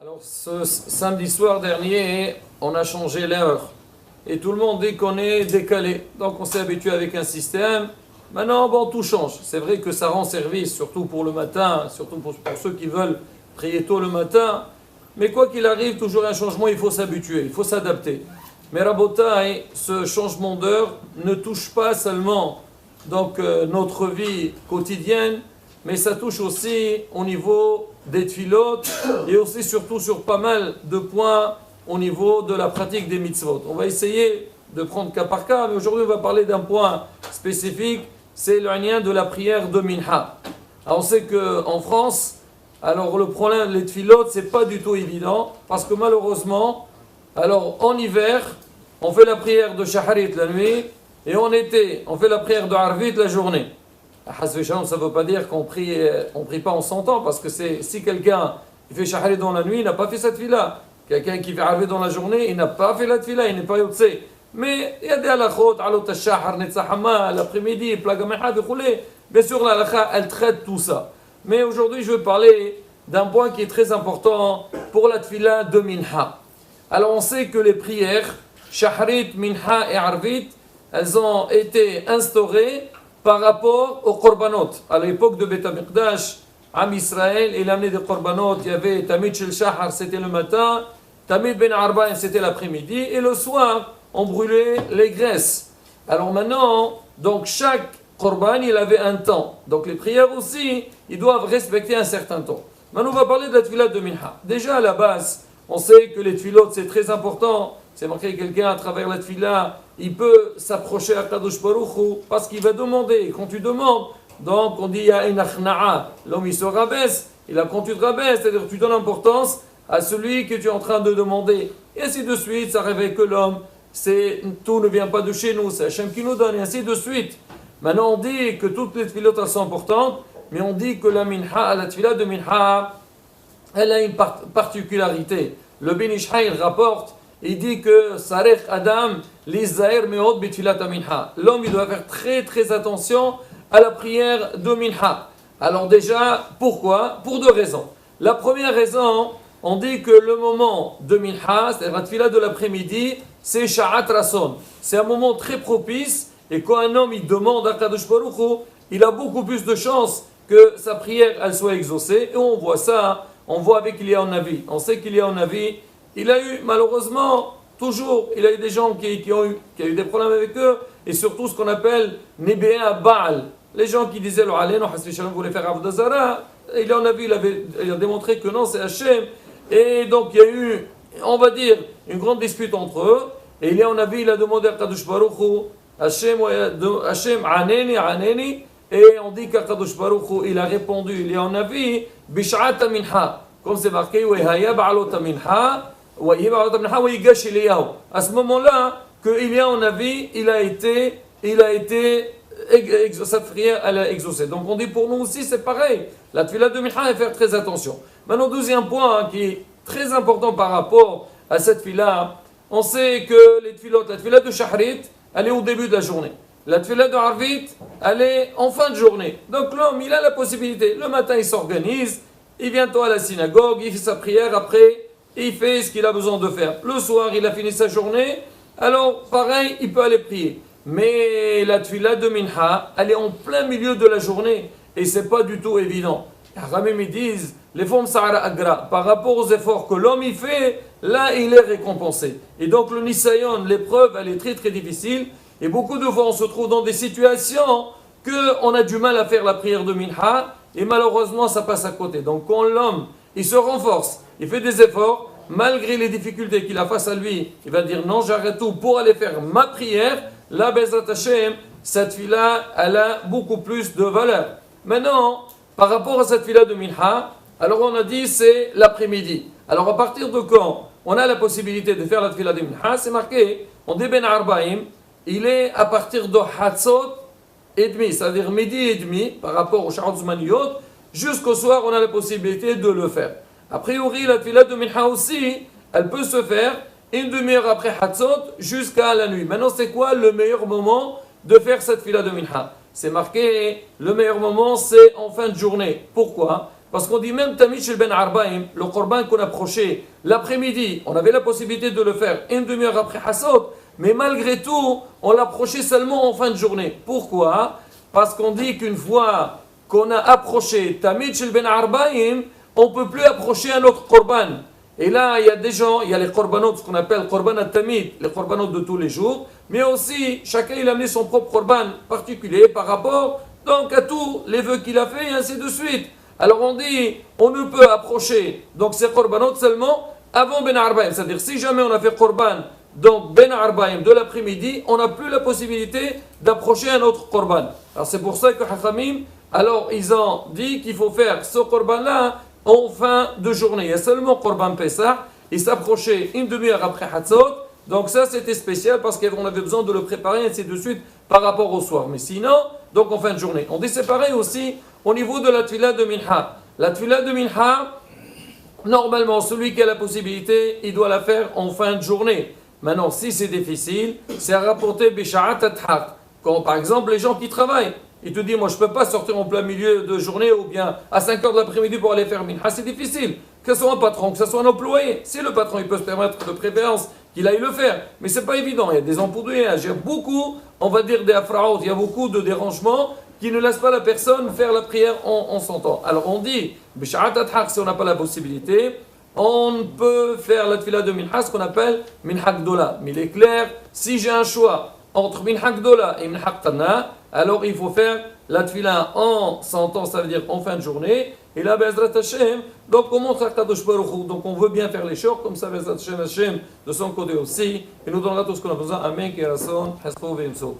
Alors, ce samedi soir dernier, on a changé l'heure. Et tout le monde dit qu'on est décalé. Donc, on s'est habitué avec un système. Maintenant, bon, tout change. C'est vrai que ça rend service, surtout pour le matin, surtout pour ceux qui veulent prier tôt le matin. Mais quoi qu'il arrive, toujours un changement, il faut s'habituer, il faut s'adapter. Mais Rabotai, ce changement d'heure ne touche pas seulement notre vie quotidienne, mais ça touche aussi au niveau des tfilotes et aussi surtout sur pas mal de points au niveau de la pratique des mitzvot. On va essayer de prendre cas par cas, mais aujourd'hui on va parler d'un point spécifique, c'est le lien de la prière de Minha. Alors on sait qu'en France, alors le problème des tfilotes, c'est pas du tout évident, parce que malheureusement, alors en hiver, on fait la prière de Shaharit la nuit, et en été, on fait la prière de Arvit la journée. Ça ne veut pas dire qu'on prie pas en son temps, parce que si quelqu'un fait Shaharit dans la nuit, il n'a pas fait cette fila. Quelqu'un qui fait Arvit dans la journée, il n'a pas fait la fila, il n'est pas yotse. Mais il y a des halachot, alot al-shahar, netzahama, l'après-midi, plagameha, bien sûr la halakha, elle traite tout ça. Mais aujourd'hui, je veux parler d'un point qui est très important pour la tfila de Minha. Alors, on sait que les prières, Shaharit, Minha et Arvit, elles ont été instaurées par rapport aux korbanot. À l'époque de Beth HaMikdash, Am Israël, il amenait des korbanot. Il y avait Tamid Shel Shahar, c'était le matin, Tamid Ben Arba'in, c'était l'après-midi, et le soir, on brûlait les graisses. Alors maintenant, donc chaque korban, il avait un temps. Donc les prières aussi, ils doivent respecter un certain temps. Maintenant, on va parler de la tefila de Minha. Déjà à la base, on sait que les tefilot, c'est très important. C'est marqué quelqu'un à travers la tefila, il peut s'approcher à Kadosh Baruch Hu parce qu'il va demander. Et quand tu demandes, donc on dit il y a une achna'a, l'homme il se rabaisse. Et là, quand tu te rabaisses, c'est-à-dire que tu donnes importance à celui que tu es en train de demander. Et ainsi de suite, ça révèle que l'homme, tout ne vient pas de chez nous, c'est Hachem qui nous donne, et ainsi de suite. Maintenant, on dit que toutes les tefilot sont importantes, mais on dit que la tefila de Minha, elle a une particularité. Le Ben Ish Chai rapporte, il dit que Sarech Adam, l'Israël meod b'tfilat Minha. L'homme, il doit faire très très attention à la prière de Minha. Alors déjà, pourquoi? Pour deux raisons. La première raison, on dit que le moment de Minha, c'est-à-dire la tefila de l'après-midi, c'est Sha'at Rason. C'est un moment très propice, et quand un homme il demande à Kadosh Baruch Hu, il a beaucoup plus de chances que sa prière elle soit exaucée. Et on voit ça, on voit avec Eliyahu Navi. On sait qu'Eliyahu Navi, il a eu malheureusement toujours, il a eu des gens qui ont eu des problèmes avec eux, et surtout ce qu'on appelle Nibéa Baal. Les gens qui disaient le Aleno, Hasbi Shalom voulait faire Avodah Zara, Eliyahu Navi il a démontré que non, c'est Hachem. Et donc il y a eu, on va dire, une grande dispute entre eux. Et Eliyahu Navi, il a demandé à Kadosh Baruch Hu, Hachem, Aneni, et on dit qu'Akadosh Baruch Hu, il a répondu, Eliyahu Navi, Bish'at Minha, comme c'est marqué, Wehaya Ba'alot Minha, à ce moment-là, que Eliyahu Navi, il a été, sa prière, elle a exaucé. Donc on dit pour nous aussi, c'est pareil. La tefila de Minha, il faut faire très attention. Maintenant, deuxième point qui est très important par rapport à cette tefila, on sait que la tefila de Shaharit, elle est au début de la journée. La tefila de Arvit, elle est en fin de journée. Donc l'homme, il a la possibilité. Le matin, il s'organise, il vient tôt à la synagogue, il fait sa prière, après, il fait ce qu'il a besoin de faire. Le soir, il a fini sa journée, alors pareil, il peut aller prier. Mais la tefila de Minha, elle est en plein milieu de la journée, et c'est pas du tout évident. Ramim, ils disent, les femmes Sahara Agra, par rapport aux efforts que l'homme il fait, là, il est récompensé. Et donc le Nisayon, l'épreuve, elle est très très difficile, et beaucoup de fois, on se trouve dans des situations qu'on a du mal à faire la prière de Minha, et malheureusement, ça passe à côté. Donc quand l'homme, il se renforce, il fait des efforts, malgré les difficultés qu'il a face à lui, il va dire non, j'arrête tout pour aller faire ma prière. La Bezrat Hashem, cette fila, elle a beaucoup plus de valeur. Maintenant, par rapport à cette fila de Minha, alors on a dit c'est l'après-midi. Alors à partir de quand on a la possibilité de faire la fila de Minha, c'est marqué, on dit Ben Arba'im, il est à partir de Hatzot et demi, c'est-à-dire midi et demi, par rapport au Sha'at Zmaniyot, jusqu'au soir, on a la possibilité de le faire. A priori, la tefila de Minha aussi, elle peut se faire une demi-heure après Hatzot jusqu'à la nuit. Maintenant, c'est quoi le meilleur moment de faire cette tefila de Minha? C'est marqué, le meilleur moment, c'est en fin de journée. Pourquoi? Parce qu'on dit même Tamid Shel Ben Arbaim, le Korban qu'on approchait l'après-midi, on avait la possibilité de le faire une demi-heure après Hassot, mais malgré tout, on l'approchait seulement en fin de journée. Pourquoi? Parce qu'on dit qu'une fois qu'on a approché Tamid Shel Ben Arbaim, on ne peut plus approcher un autre Korban. Et là, il y a des gens, il y a les Korbanot, ce qu'on appelle Korban at-Tamid, les Korbanot de tous les jours, mais aussi, chacun il a amené son propre Korban particulier par rapport donc à tous les vœux qu'il a fait et ainsi de suite. Alors on dit, on ne peut approcher donc ces Korbanot seulement avant Ben Arbaim. C'est-à-dire, si jamais on a fait Korban, donc Ben Arbaim de l'après-midi, on n'a plus la possibilité d'approcher un autre Korban. Alors c'est pour ça que Hachamim, alors ils ont dit qu'il faut faire ce Korban-là en fin de journée. Il y a seulement Korban Pessah, il s'approchait une demi-heure après Hatzot, donc ça c'était spécial parce qu'on avait besoin de le préparer et ainsi de suite par rapport au soir. Mais sinon, donc en fin de journée. On dit c'est pareil aussi au niveau de la Tfila de Minha. La Tfila de Minha, normalement celui qui a la possibilité, il doit la faire en fin de journée. Maintenant, si c'est difficile, c'est à rapporter Bisha'at Athak. Quand par exemple les gens qui travaillent, il te dit, moi je ne peux pas sortir en plein milieu de journée ou bien à 5 heures de l'après-midi pour aller faire minha, c'est difficile. Que ce soit un patron, que ce soit un employé. Si le patron il peut se permettre de préférence qu'il aille le faire, mais ce n'est pas évident. Il y a des employés, il y a beaucoup, on va dire des afraout, il y a beaucoup de dérangements qui ne laissent pas la personne faire la prière en son temps. Alors on dit, Bisha'at Athak, si on n'a pas la possibilité, on peut faire la tfila de minha, ce qu'on appelle minha gdola. Mais il est clair, si j'ai un choix entre minha gdola et minha qtana, alors il faut faire la tfila en 100 ans, ça veut dire en fin de journée. Et là, Bezrat Hashem, donc on montre à Kadosh Baruch Hu, donc on veut bien faire les shorts, comme ça Bezrat Hashem de son côté aussi. Il nous donnera tout ce qu'on a besoin. Amen, Kirason, Haspo Vimso.